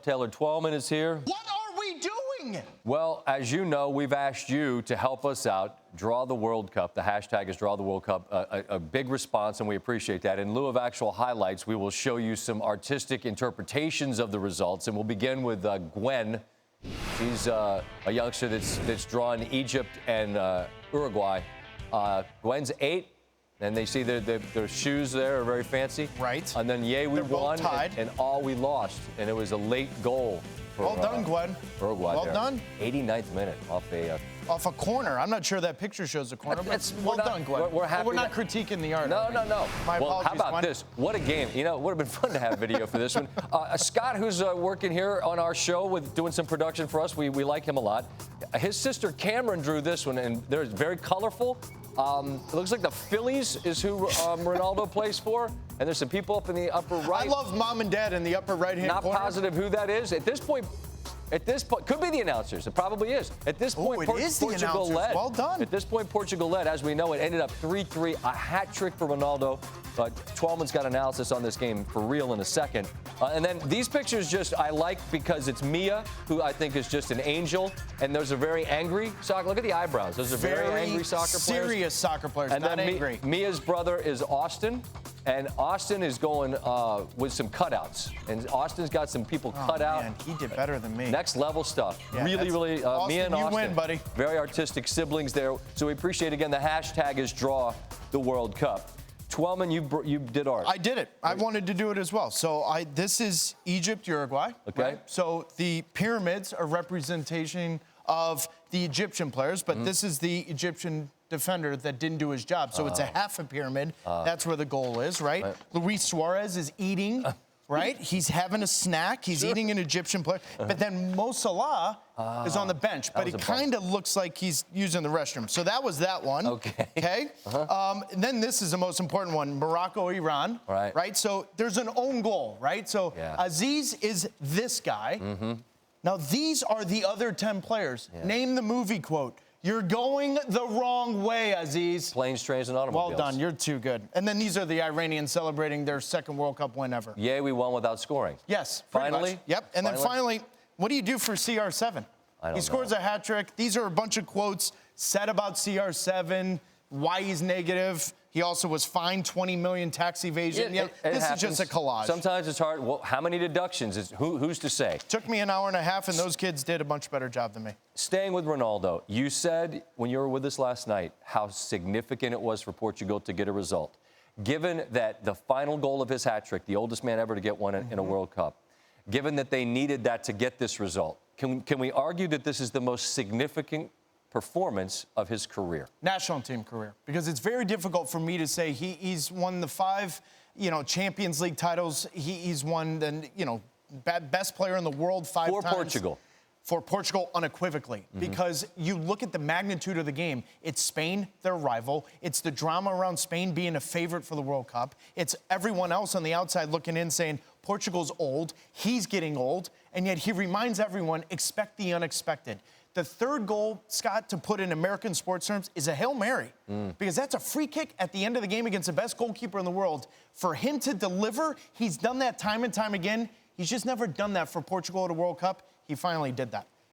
Taylor Twellman is here. What are we doing? Well, as you know, we've asked you to help us out, draw the World Cup. The hashtag is Draw the World Cup. A big response, and we appreciate that. In lieu of actual highlights, we will show you some artistic interpretations of the results, and we'll begin with Gwen. She's a youngster that's drawn Egypt and Uruguay. Gwen's 8. And they see their shoes there are very fancy. Right. And then, we won, and all we lost. And it was a late goal. For, well done, Gwen. Uruguay well there. done. 89th minute off a corner. I'm not sure that picture shows a corner, but well done, Gwen. We're happy. We're not critiquing the art. No. My apologies, how about Gwen. this? What a game. You know, it would have been fun to have video for this one. Scott, who's working here on our show with doing some production for us, we like him a lot. His sister Cameron drew this one, and they're very colorful. It looks like the Phillies is who Ronaldo plays for, and there's some people up in the upper right. I love mom and dad in the upper right-hand corner. Not positive who that is. At this point, could be the announcers. It probably is. At this point, Portugal led. Well done. At this point, Portugal led. As we know, it ended up 3-3, a hat trick for Ronaldo. But Twellman's got analysis on this game for real in a second. And then these pictures I like because it's Mia, who I think is just an angel. And those are very angry soccer. Look at the eyebrows. Those are very angry soccer players. Serious soccer players, and not then angry. Mia's brother is Austin. And Austin is going with some cutouts. And Austin's got some people cut out. Man, he did better than me. Next level stuff. Yeah, really, Austin, Mia and Austin. You win, buddy. Very artistic siblings there. So we appreciate, again, the hashtag is Draw the World Cup. Twellman, you did art. I did it. I wanted to do it as well. So this is Egypt-Uruguay. Okay. Right? So the pyramids are representation of the Egyptian players, but this is the Egyptian defender that didn't do his job. So it's a half a pyramid. That's where the goal is, right? Luis Suarez is eating, right? He's having a snack. He's eating an Egyptian player. But then Mo Salah is on the bench, but it kind of looks like he's using the restroom. So that was that one. Okay. And then this is the most important one, Morocco-Iran. Right. So there's an own goal, right? So Aziz is this guy. Now, these are the other 10 players. Name the movie quote. You're going the wrong way, Aziz. Planes, trains, and automobiles. Well done. You're too good. And then these are the Iranians celebrating their second World Cup win ever. We won without scoring. Yes. Finally? Much. Yep. And then finally, what do you do for CR7? He scores a hat trick. These are a bunch of quotes said about CR7, why he's negative. He also was fined $20 million tax evasion. This is just a collage. Sometimes it's hard. Well, how many deductions? Who's to say? Took me an hour and a half, and those kids did a much better job than me. Staying with Ronaldo, you said when you were with us last night how significant it was for Portugal to get a result. Given that the final goal of his hat trick, the oldest man ever to get one in a World Cup, given that they needed that to get this result, can we argue that this is the most significant performance of his career? National team career. Because it's very difficult for me to say he's won the 5, Champions League titles. He's won the, best player in the world 5 times. For Portugal. For Portugal, unequivocally. Because you look at the magnitude of the game. It's Spain, their rival. It's the drama around Spain being a favorite for the World Cup. It's everyone else on the outside looking in saying, Portugal's old, he's getting old, and yet he reminds everyone, expect the unexpected. The third goal, Scott, to put in American sports terms, is a Hail Mary. Because that's a free kick at the end of the game against the best goalkeeper in the world. For him to deliver, he's done that time and time again. He's just never done that for Portugal at a World Cup. He finally did that.